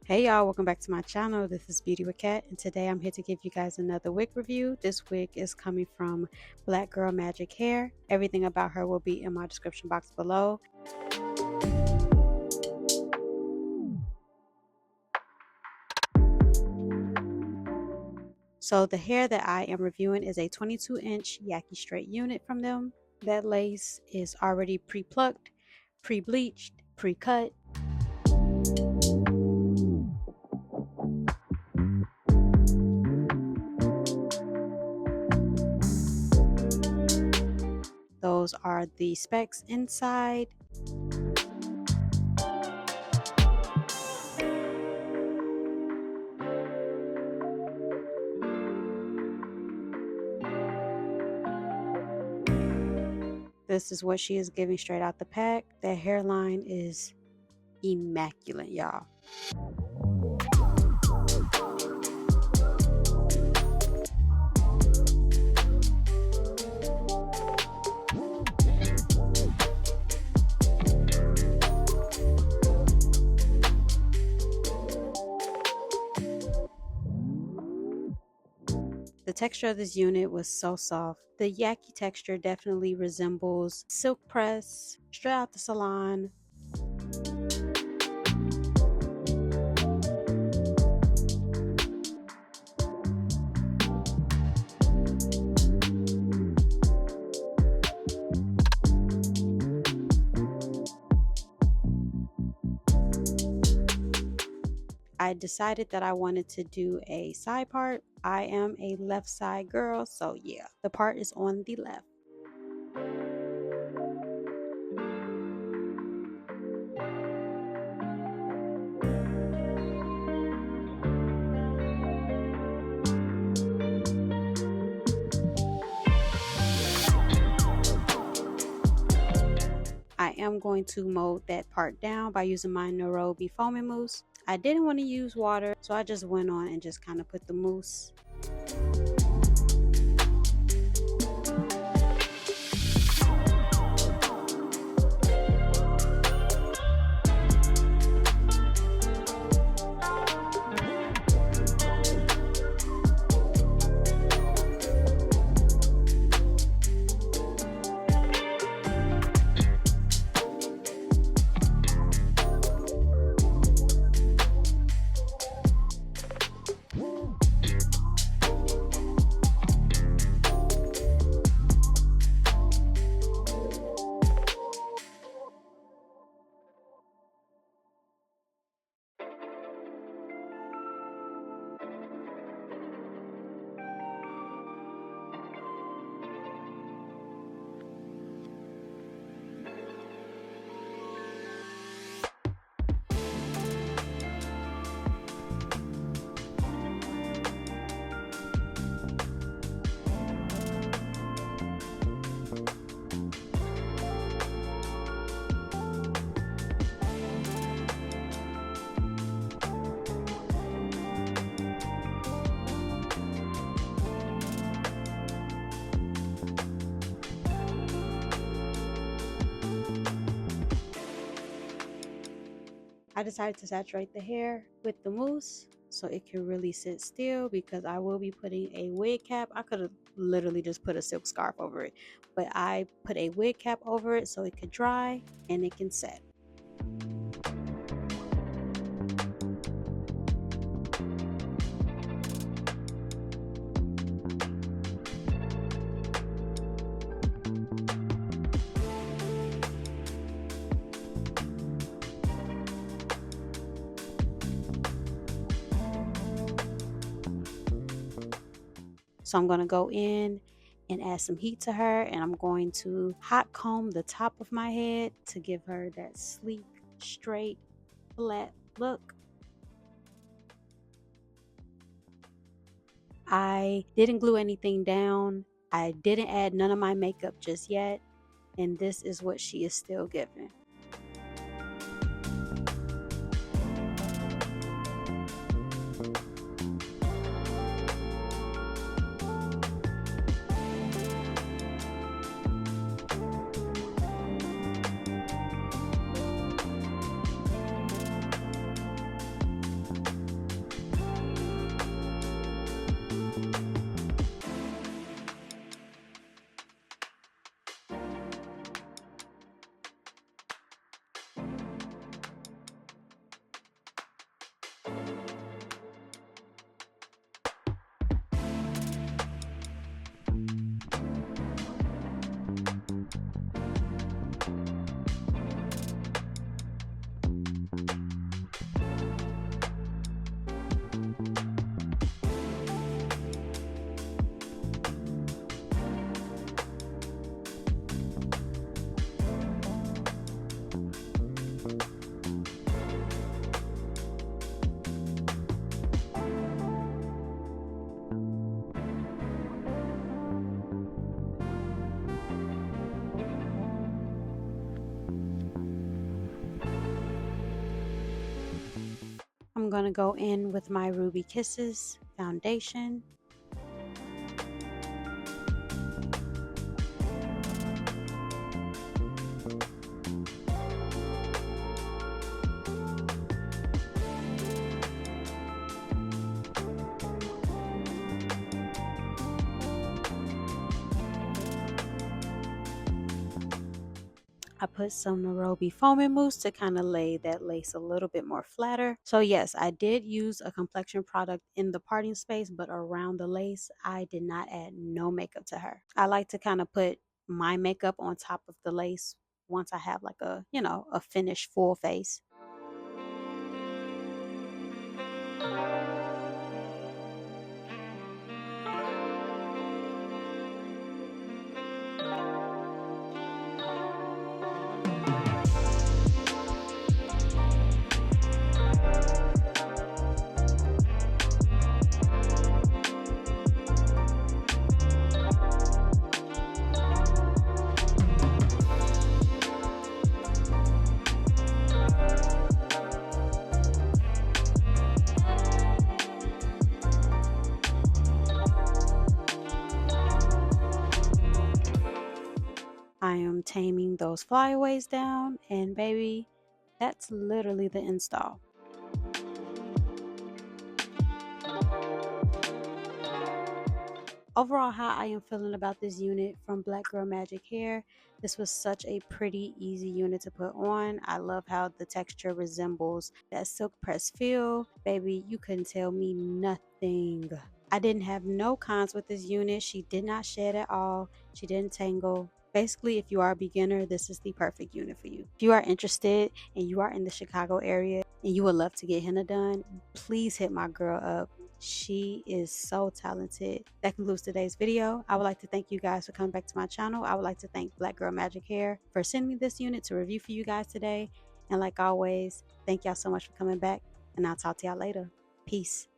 Hey y'all, welcome back to my channel. This is Beauty with Cat, and today I'm here to give you guys another wig review. This wig is coming from Black Girl Magic Hair. Everything about her will be in my description box below. So the hair that I am reviewing is a 22-inch Yaki straight unit from them. That lace is already pre-plucked, pre-bleached, pre-cut. Those are the specs inside. This is what she is giving straight out the pack. That hairline is immaculate, y'all. The texture of this unit was so soft. The Yaki texture definitely resembles silk press, straight out the salon. I decided that I wanted to do a side part. I am a left side girl, so yeah, the part is on the left. I am going to mold that part down by using my Nairobi foaming mousse. I didn't want to use water, so I just went on and just kind of put the mousse. I decided to saturate the hair with the mousse so it can really sit still, because I will be putting a wig cap. I could have literally just put a silk scarf over it, but I put a wig cap over it so it could dry and it can set. So I'm going to go in and add some heat to her, and I'm going to hot comb the top of my head to give her that sleek, straight, flat look. I didn't glue anything down. I didn't add none of my makeup just yet, and this is what she is still giving. I'm gonna go in with my Ruby Kisses foundation. I put some Nairobi foaming mousse to kind of lay that lace a little bit more flatter. So yes, I did use a complexion product in the parting space, but around the lace, I did not add no makeup to her. I like to kind of put my makeup on top of the lace once I have like a, a finished full face. I am taming those flyaways down, and baby, that's literally the install. Overall, how I am feeling about this unit from Black Girl Magic Hair. This was such a pretty easy unit to put on. I love how the texture resembles that silk press feel. Baby, you couldn't tell me nothing. I didn't have no cons with this unit. She did not shed at all. She didn't tangle. Basically, if you are a beginner, this is the perfect unit for you. If you are interested and you are in the Chicago area and you would love to get henna done, please hit my girl up. She is so talented. That concludes today's video. I would like to thank you guys for coming back to my channel. I would like to thank Black Girl Magic Hair for sending me this unit to review for you guys today. And like always, thank y'all so much for coming back, and I'll talk to y'all later. Peace.